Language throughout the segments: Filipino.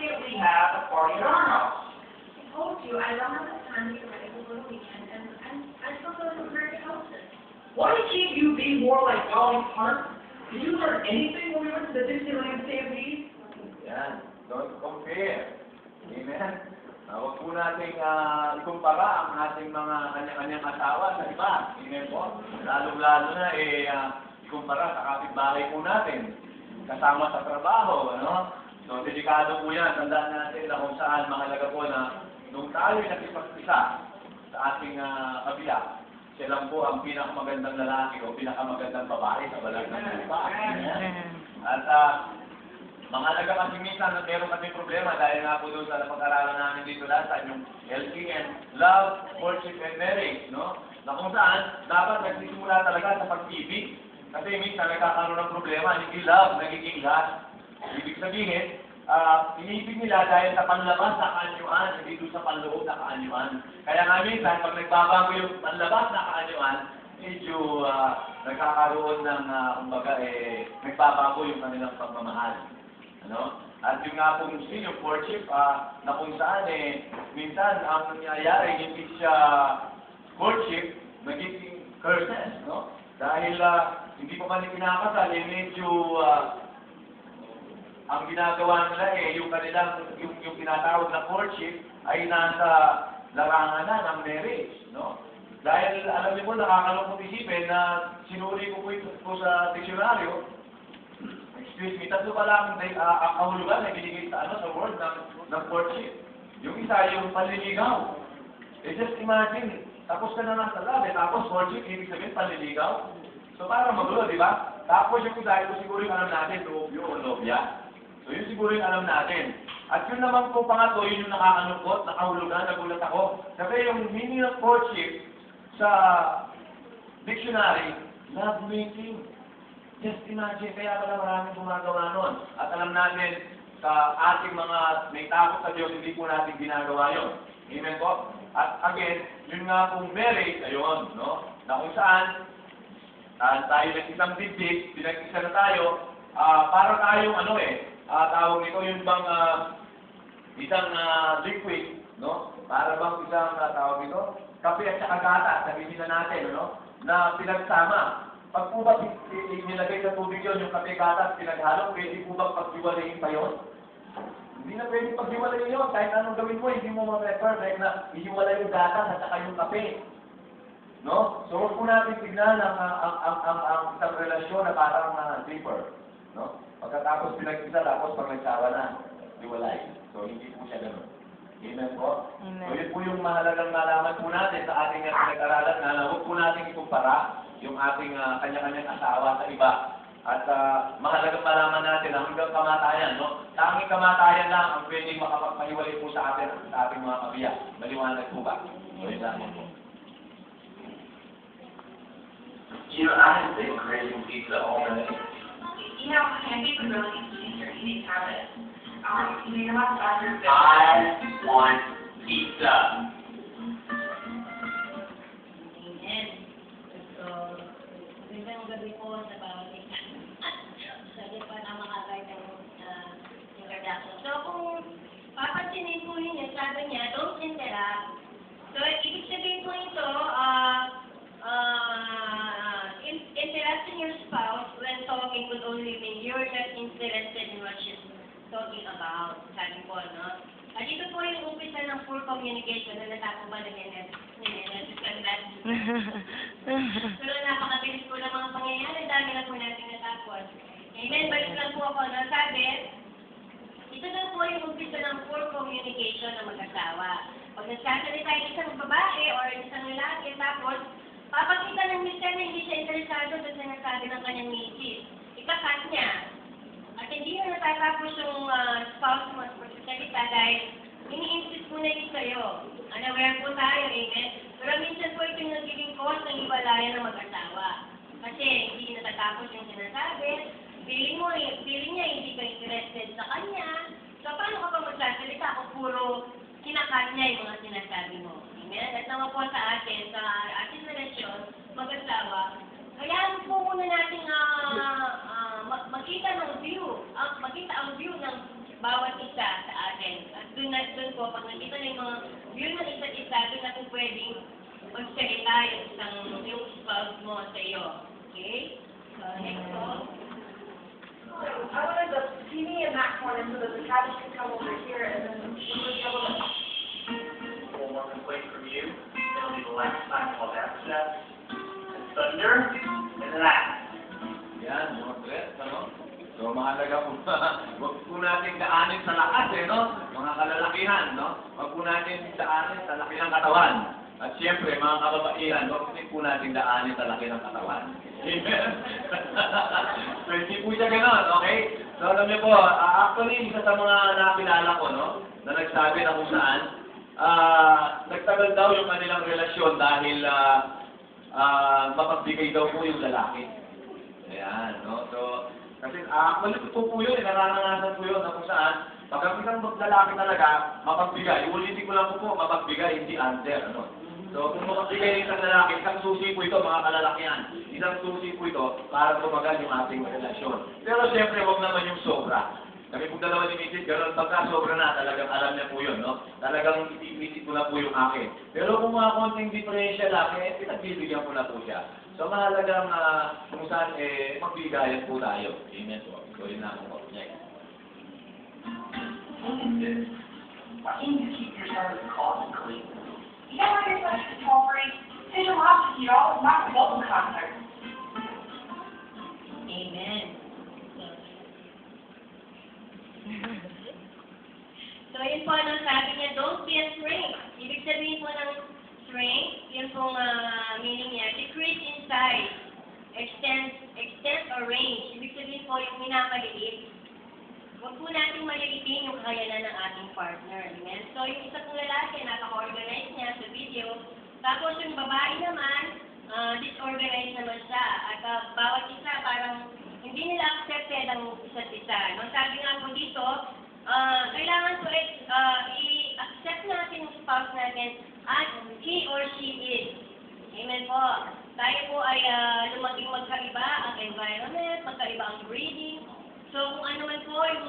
can't we have a party at our house? I told you, I don't have the time to get ready for the weekend, and I still go to various houses. Why can't you be more like Dolly Parton? Did you learn anything when we went to the Disneyland Stampede? Yan. Don't compare. Amen? Huwag po nating ikumpara ang ating mga kanya-kanyang asawa sa iba. Amen po? Lalo-lalo na ikumpara sa kapitbahay po natin. Kasama sa trabaho, ano? So, delikado po yan. Tandaan natin na kung saan mahalaga po na nung tayo nakipag-isa sa ating kabiyak, siya lang po ang pinakamagandang lalaki o pinakamagandang babae sa balag ng lupa. At mahalaga kasi minsan na meron kami problema dahil nga po doon sa napag-aralan namin dito last time, yung LTN, Love, Courtship, and Marriage, no? Na kung saan, dapat nagsisimula talaga sa pag-ibig. Kasi minsan nagkakaroon ng problema, hindi love, nagiging lust. Ibig sabihin, inibig nila dahil sa panlabas na kaanyuan, hindi doon sa panloob na kaanyuan. Kaya nga minsan, pag nagbabago yung panlabas na kaanyuan, medyo nagkakaroon ng, nagbabago yung kanilang pagmamahal. Ano? At yung nga pong yung courtship, na kung saan minsan ang nangyayari, hindi siya courtship, nagiging curses, no? Dahil hindi pa kami kinakasal, medyo ang ginagawa nila yung kanilang, yung tinatawag na courtship ay nasa larangan na ng marriage, no? Dahil alam niyo po, nakakalungkot isipin na sinuri ko po ito sa diksyonaryo. Excuse me, tatlo pa lang ang kahulugan na binigay sa sa word ng courtship. Yung isa, yung panliligaw. Just imagine, tapos ka na nasa love, tapos courtship, ibig sabihin panliligaw. So parang magulo, di ba? Tapos yung dahil ko siguro yung alam natin, lobyo o lobya. So yun siguro yung alam natin. At yun naman po pangatlo, yun yung nakakalungkot, nakahulugan, nagulat ako. Kasi yung meaning of courtship sa dictionary, love making. Just imagine, kaya pala maraming gumagawa nun. At alam natin, sa ating mga may takot sa Diyos, hindi po natin ginagawa yun. Amen po? At again, yun nga pong marriage, ayun, no? Na kung saan, tayo nag-isang dibdib, pinag-isa na tayo, para tayong tawag nito yung bang isang liquid, no? Para bang isang tawag nito, kape at saka gatas, sabihin na natin, no? Na pinagsama. Pag po ba nilagay sa tubig yun, yung kape gatas, pinaghalo, pwede po ba paghiwalayin pa yun? Hindi na pwede paghiwalayin yun. Kahit anong gawin mo, hindi mo ma-perfect na ihiwalay yung gatas at saka yung kape. No? So, huwag po natin tignan ang isang relasyon na parang zipper. No? Pagkatapos pinag-isa, tapos pag nagsawa na, hiwalay. So, hindi po siya ganun. Amen po? Amen. So, yun po yung mahalagang malaman po natin sa ating pinag-aralan na huwag po natin ikumpara yung ating kanya-kanyang asawa sa iba. At mahalagang malaman natin na hanggang kamatayan, no? Tanging kamatayan lang ang pwedeng makapagpahiwalay po sa atin sa ating mga kabiyak. Maliwanag po ba? So, yun lang po. You know, I have been craving pizza all day. You know, candy would really change your eating habits. You know what, Dr. I want pizza. Amen. So, magandang gabi po sa bawat isa. Sabi pa na makagay ng introduction. So, kung papansinin po ninyo, sabi niya, don't interrupt. So, ibig sabihin po ito, interrupting your spouse when talking would only mean you're not interested in what she's talking about. Sabi po, no? At ito po yung umpisa ng poor communication na natapos ba ng pero napakabilis po ng mga pangyayari, dami na po natin natapos. Amen, balik lang po ako, no? Sabi, ito na po yung umpisa ng poor communication ng mag-asawa. Pag nagsasalita yung isang babae or isang lalaki, tapos, papakita ng mister na hindi siya interesado sa sinasabi ng kanyang misis. Ikakat niya. At hindi na natatapos yung spouse mo sa pagsasalita dahil ini-insist mo na yun sa'yo. Unaware po tayo, amen? Pero minsan po ito yung nagiging cause ng hiwalayan ng mag-asawa. Kasi hindi natatapos yung sinasabi, feeling niya hindi ka interested sa kanya. So paano ka pa magsasalita kung puro kinakat niya yung mga sinasabi mo? Amen? At naman po sa atin, sa ating relasyon, mag-asawa, kaya po muna natin makita ang view ng bawat isa sa atin. po, pag nakita na yung mga view ng isa't isa, doon na po pwedeng magsalita yung spouse mo sa iyo. Okay? So, next po. I wanted the TV in that corner so that the Travis could come over here and then we would be able to. One more complaint from you. It'll be the last time I'll have that. Thunder and that. Yan, mga threats, ano? So, mahalaga po wag po natin daanin sa lakas, no? Mga kalalakihan, no? Wag po natin daanin sa laki ng katawan. At siyempre, mga kababaihan, wag po natin daanin sa laki ng katawan. Amen? So, hindi po siya ganon, okay? So, alam niyo po, actually, isa sa mga nakilala ko, no? Na nagsabi na kung saan, nagtagal daw yung kanilang relasyon dahil mapagbigay daw po yung lalaki. Ayan, no? So, kasi actually, ito po yun, nararanasan ko yun na kung saan, pag ang isang lalaki talaga, mapagbigay. Ulitin ko lang po, mapagbigay, hindi under, ano? So, kung mapagbigay yung isang lalaki, isang susi po ito, mga kalalakihan. Isang susi po ito, para tumagal yung ating relasyon. Pero siyempre, huwag naman yung sobra. Kami po dalawa ni Mrs. Ganon, pagka sobra na, talagang alam niya po yun, no? Talagang iisip ko na po yung akin. Pero kung mga konting diferensya lang, pinagbibigyan ko na po siya. So, mahalagang kung saan, magbigayan po tayo. Amen po. So, yun na po. Next. Why can't you keep your son's closet clean? You know what you're supposed to tell Marie? There's a lot to you all. It's not a Bolton concert. Amen. So, yun po, ano, sabi niya, don't be a shrink. Ibig sabihin po ng shrink, yun pong meaning niya, decrease in size, extent or range. Ibig sabihin po, yung minamaliit. Huwag po natin maliitin yung kakayanan ng ating partner. Amen? So, yung isa pong lalaki, napaka-organize niya sa video. Tapos, yung babae naman, disorganized naman siya. At bawat isa, parang hindi nila accepted ang isa't isa. No? Sabi nga po dito, kailangan po i-accept natin yung spouse natin as he or she is. Amen po. Tayo po ay lumaging magkaiba ang environment, magkaiba ang breeding. So, kung ano man po yung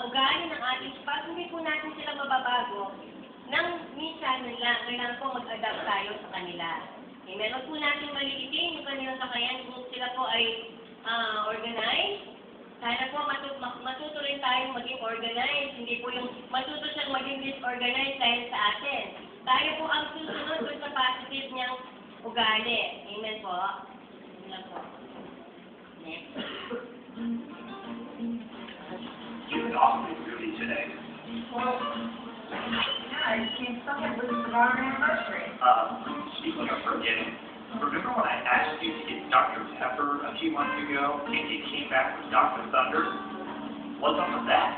ugali ng ating spouse, hindi po natin sila mababago. Nang minsan lang, kailangan po mag-adapt tayo sa kanila. Amen. Huwag po natin maliitin yung kanilang kakayahan kung sila po ay organized. Sana po matuto rin tayong maging organized. Hindi po yung matuto siyang maging disorganized dahil sa atin. Tayo po ang susunod dun sa positive niyang ugali. Amen po. Amen po. Next. You've been awfully fruity today. Well, yeah, it seems something with our anniversary. Speaking of forgetting, remember when I asked you to get Dr. Pepper a few months ago, and you came back with Dr. Thunder? What's up with that?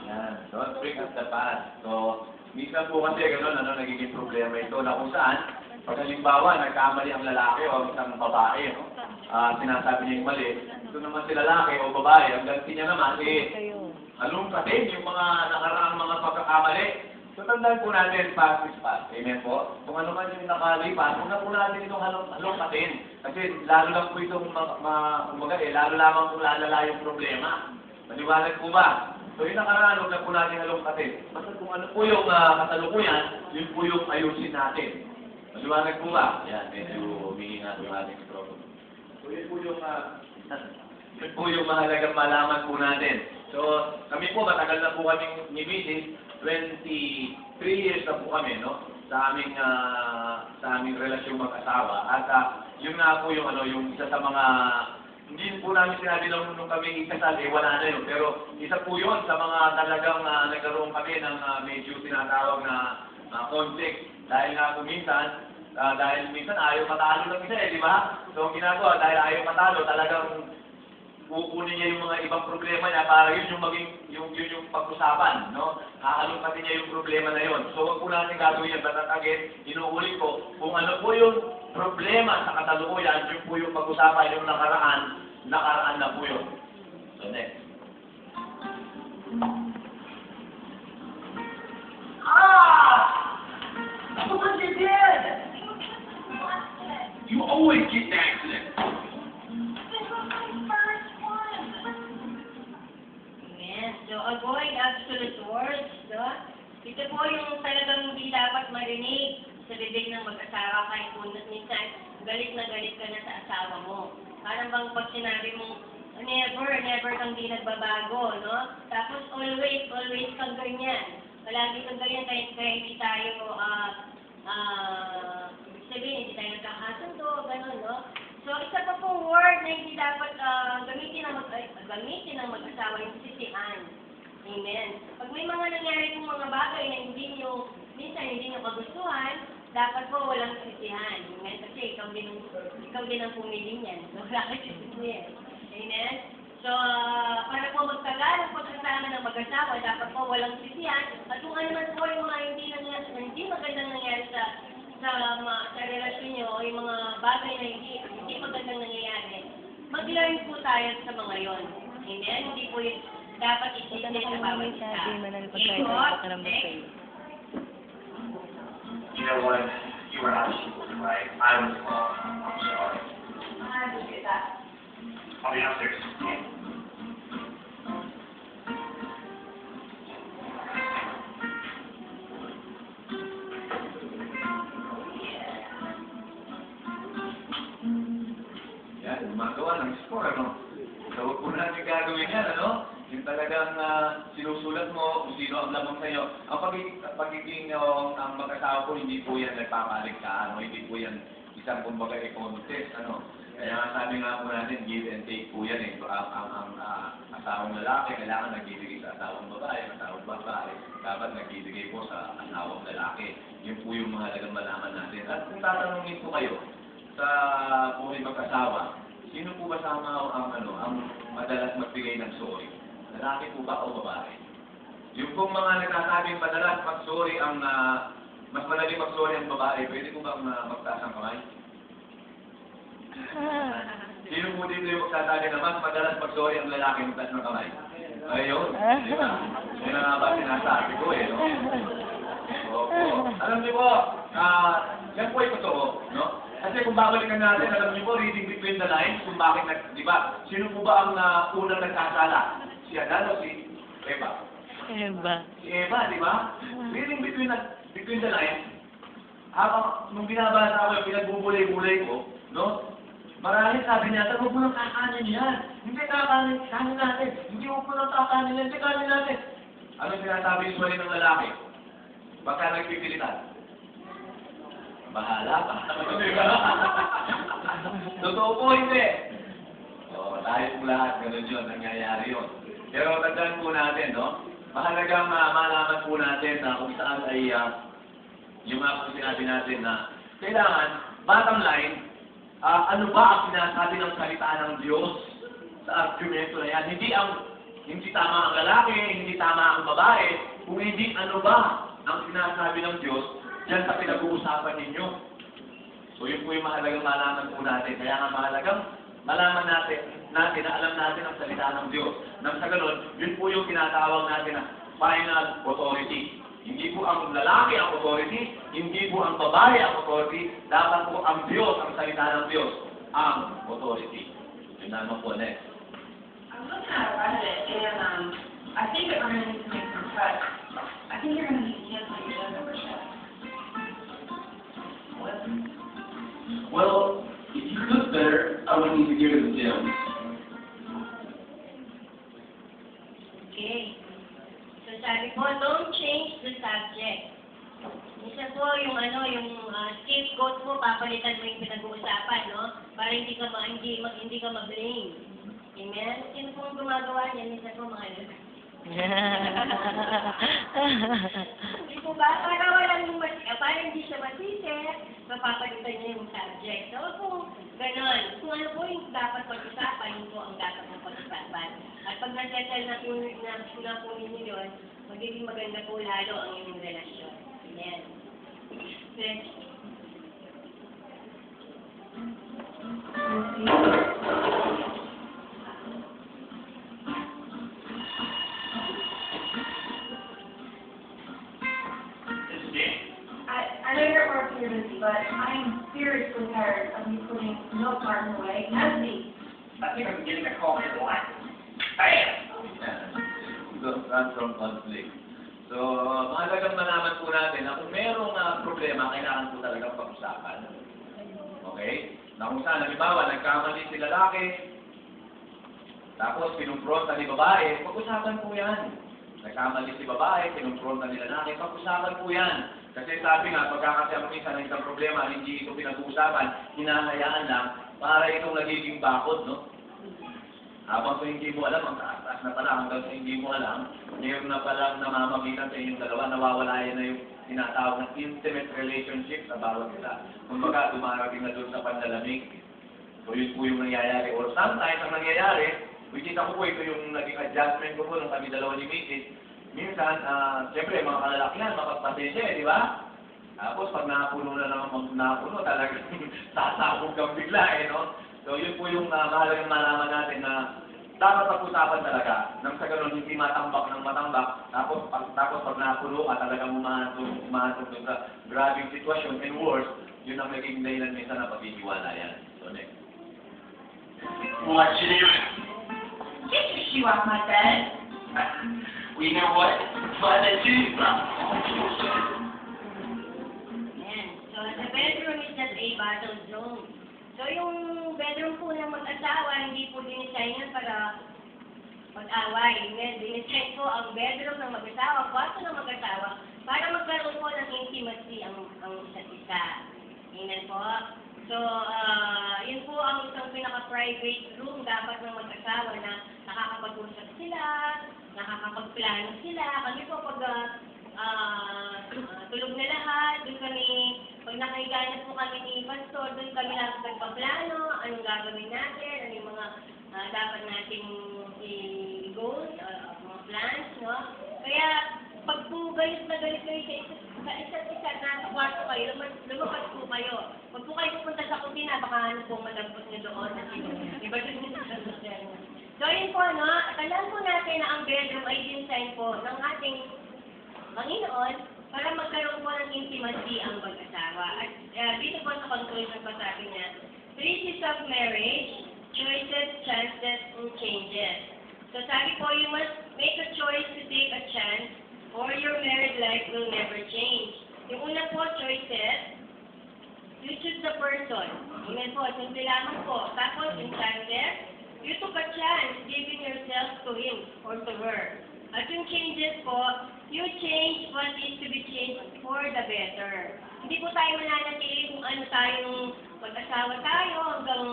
Yan. Don't bring up the past. So, minsan po kasi gano'n, nagiging problema ito na kung saan, pag halimbawa, nagkamali ang lalaki o isang babae, no? Sinasabi niya yung mali, ito naman si lalaki o babae, ang ganti niya naman, alungkatin yung mga nakaraang mga pagkakamali. So, tandaan po natin, past is past. Amen po? Kung ano man yung nakalipas, huwag na po natin itong halongkatin. Kasi lalo lang po itong, lalo lamang kung lalala yung problema. Maliwanag po ba? So, yung nakaraan, huwag na po natin halongkatin. Basta kung ano po yung kasalukuyan, yun po yung ayusin natin. Maliwanag po ba? Yan, medyo humingi nga yung ating microphone. So, yun po yung mahalagang malaman po natin. So, kami po, matagal na po kami ni Mrs. 23 years na po kami, no? Sa aming relasyon mag-asawa. At yun nga po yung, yung isa sa mga, hindi po namin sinabi nung kami ikasal, wala na yun. Pero isa po yun sa mga talagang nagkaroon kami ng medyo tinatawag na conflict. Dahil nga po minsan, ayaw matalo ng isa di ba? So, ang ginagawa, dahil ayaw matalo, talagang kukunin niya yung mga ibang problema niya para yun yung maging yung pag-usapan, no? Hahalungkatin niya yung problema na yun. So, wag po natin gagawin yan. But again, inuulit ko, kung ano po yung problema sa kasalukuyan, yun po yung pag-usapan, yung nakaraan na po yun. So, next. Look what you did! You always get an accident. Amen. So, So, avoid absolute words, no? Ito po yung talagang hindi dapat marinig sa bibig ng mag-asawa kahit po minsan galit na galit ka na sa asawa mo. Parang bang pag sinabi mo, never kang di nagbabago, no? Tapos always kang ganyan. Palagi kang ganyan kahit hindi tayo, ibig sabihin, hindi tayo nagkakasundo, gano'n, no? So, isa pa pong word na hindi dapat gamitin ng mag-asawa yung sisihan. Amen. Pag may mga nangyari pong mga bagay na minsan hindi nyo kagustuhan, dapat po walang sisihan. Amen. Kasi ikaw din ang pumili niyan. So, wala ka sisihan. Amen. So, para po magtagal ang pagsasama ng mag-asawa, dapat po walang sisihan. At kung ano man po yung mga hindi magandang nangyari sa relasyon nyo, o yung mga bagay na hindi magandang nangyayari, mag-learn po tayo sa mga yon. Amen? Hindi po yung dapat isipin sa bawat isa. Okay po? Next. You know what? You were absolutely right. I was wrong. I'm sorry. I appreciate that. I'll be upstairs. Yan, gumagawa ng score, ano? So, huwag po natin gagawin yan, ano? Yung talagang sinusulat mo kung sino ang lamang sa'yo. Ang pagiging ang mag-asawa po, hindi po yan nagpapaligtaan, ano? Hindi po yan isang kumbaga contest, ano? Kaya nga sabi nga po natin, give and take po yan, eh. Ang asawang lalaki, kailangan nagbibigay sa asawang babae, asawang babae, dapat nagbibigay po sa asawang lalaki. Yun po yung mga talagang malaman natin. At kung tatanungin po kayo, sa buhay mag-asawa, sino po ba ang madalas magbigay ng sorry? Lalaki po ba o babae? Yung pong mga nagsasabing madalas mag-sorry mas madaling mag-sorry ang babae, pwede po bang magtaas ang kamay? Sino po dito yung magsasabi na mas madalas mag-sorry ang lalaki magtaas ng kamay? Ayun, di ba? Yan ang nga ba sinasabi ko eh, no? Opo. Alam niyo po, yan po ay totoo, no? Kasi kung babalikan natin, alam niyo po, reading between the lines, kung bakit, di ba, sino po ba ang unang nagkasala? Si Adan o si Eva? Si Eva, di ba? Reading between the lines, habang nung binabasa ko, yung pinagbubulay-bulay ko, no? Maraming sabi niya, huwag mo nang kakanin yan. Hindi kakanin natin. Hindi huwag mo nang kakanin yan. Hindi kanin natin. Ano sinasabi usually ng lalaki? Baka nagpipilitan. Bahala ka. Totoo po, hindi. So, tayo po lahat, ganun yun, nangyayari yun. Pero tandaan po natin, no? Mahalagang malaman po natin na kung saan ay yung mga kung sinabi natin na kailangan, bottom line, ano ba ang sinasabi ng salita ng Diyos sa argumento na yan? Hindi tama ang lalaki, hindi tama ang babae, kung hindi ano ba ang sinasabi ng Diyos diyan sa pinag-uusapan ninyo. So yun po yung mahalagang malaman po natin. Kaya nga mahalagang malaman natin na alam natin ang salita ng Diyos. Nang sa ganun, yun po yung tinatawag natin na final authority. Hindi po ang lalaki ang authority, hindi po ang babae ang authority, dapat po ang Diyos, ang salita ng Diyos, ang authority. Yun naman po, next. I'm looking at Reddit, and I think that we're going to need to make some cuts. I think you're going to need to cancel your gym membership. Well, if you cook better, I wouldn't need to go to the gym. Okay. So sabi ko, don't change the subject. Isa po yung scapegoat mo, papalitan mo yung pinag-uusapan, no? Para hindi ka ma-blame. Amen? Sino pong gumagawa niyan? Isa po mga Hindi po ba? Para hindi siya masisi, mapapalitan niya yung subject. So kung ganon, kung ano po yung dapat pag-usapan, yun po ang dapat ng pag-usapan. At pag nasettle na po ninyo yun, magiging maganda po lalo ang inyong relasyon. Amen. Next. I know you're working, you're busy, but I'm seriously tired of you putting milk cartons away empty. I think I'm getting a call here line. I am. So, run from conflict. So, mahalagang malaman po natin na kung merong problema, kailangan po talagang pag-usapan. Okay? Na kung saan, halimbawa, nagkamali si lalaki, tapos pinumpronta ni babae, pag-usapan po yan. Nagkamali si babae, pinumpronta ni lalaki, pag-usapan po yan. Kasi sabi nga, pagkakasya mo minsan ng isang problema, hindi ito pinag-uusapan, hinahayaan lang, para itong nagiging bakod, no? Habang kung hindi mo alam, ang taas na pala, hanggang sa hindi mo alam, mayroon na palang namamagitan sa inyong dalawa, nawawala yan na yung tinatawag ng intimate relationship sa bawat isa. Kumbaga, dumarating na doon sa panlalamig. So, yun po yung nangyayari. Or sometimes, ang nangyayari, which is ako po, ito yung naging adjustment ko po nung kami dalawa ni Mrs. Minsan, siyempre, mga kalalakihan, mapagpasensya, di ba? Tapos, pag nakapuno na naman, nakapuno, talagang sasabog kang bigla, no? So, yun po yung mahalagang malaman natin na dapat pag-usapan talaga nang sa ganun hindi matambak ng matambak. Tapos pag napuno ka, talagang umahatog dun sa grabing sitwasyon. And worse, yun ang naging dahilan minsan na paghihiwalayan. So, next. What you do? Get your shoe off my bed. We know what? What to do. Ayan. So, the bedroom is just a battle zone. So, yung bedroom po ng mag-asawa, hindi po dinisign yan para mag-away. Dinisign po ang bedroom ng mag-asawa, kwarto ng mag-asawa, para magkaroon po ng intimacy ang isa't isa. Amen po. So, yun po ang isang pinaka-private room dapat ng mag-asawa na nakakapag-usap sila, nakakapag-plano sila. Kami po pag tulog na lahat, doon kami, pag nakahiganap po kami ni Pastor, doon kami lahat nagpaplano, anong gagawin natin, ano yung mga dapat nating i-goals, mga plans, no? Kaya, pag po galit na galit kayo sa isa't isa, nasa kwarto kayo, lumabas po kayo. Pag po kayo pupunta sa kusina, baka ano po madampot nyo doon. Iba din sa sasasyan. So, yun po, no? Tandaan po natin na ang bedroom ay design po ng ating Panginoon para magkaroon po ng intimacy ang mag-asawa. At dito po sa conclusion pa sabi niya, Treaties of marriage, choices, chances, and changes. So sabi po, you must make a choice to take a chance or your married life will never change. Yung una po, choices, you choose the person. Amen po, simple lamang po. Tapos, yung chances, you took a chance giving yourself to him or to her. At yung changes po, you change what is to be changed for the better. Hindi po tayo mananatili kung ano tayong mag-asawa tayo hanggang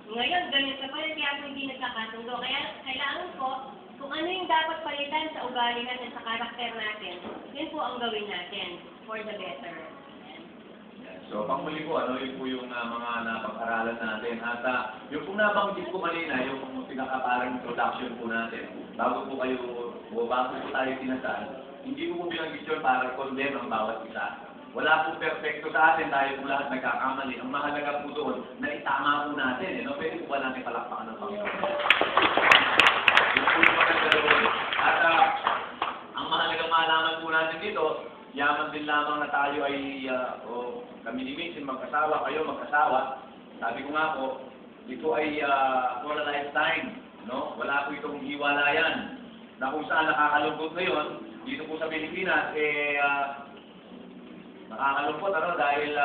ngayon, ganun ka pala, kaya po hindi nagkakasundo. Kaya kailangan po, kung ano yung dapat palitan sa ugali natin, sa karakter natin, yun po ang gawin natin for the better. So, pangmuli po, yun po yung mga napag-aralan natin. At yung kung nabanggit ko kanina, yung pinaka-parang introduction po natin, bago po tayo tinasal, hindi ko po binanggit yun para condemn ang bawat isa. Wala pong perfecto sa atin, tayo po lahat nagkakamali. Ang mahalaga po doon, na itama po natin. No? Pwede po ba natin palakpakan ng Panginoon? Yun po yung maganda doon. At ang mahalagang malaman po natin dito, yaman din lamang na tayo ay, kami ni Minsin, mag-asawa, kayo mag-asawa. Sabi ko nga po, ito ay for a lifetime. No? Wala po itong hiwalayan. Na kung saan nakakalungkot ngayon, dito po sa Pilipinas, nakakalungkot dahil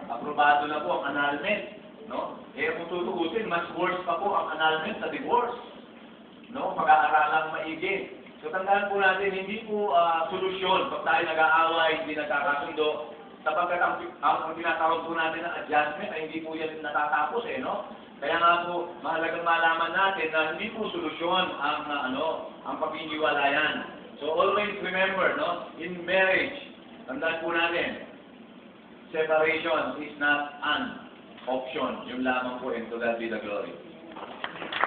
aprobado na po ang annulment. No? Kung tutuusin, mas worse pa po ang annulment sa divorce. No? Pag-aaralang maigi. So tandaan po natin, hindi po solusyon pag tayo nag-aaway, hindi nagkakasundo, sapagkat ang tinatawag po natin na adjustment ay hindi po yan natatapos no? Kaya nga po, mahalagang malaman natin na hindi po solusyon ang paghihiwalayan. So always remember, no? In marriage, tandaan po natin, separation is not an option. Yung lamang po, and to God be the glory.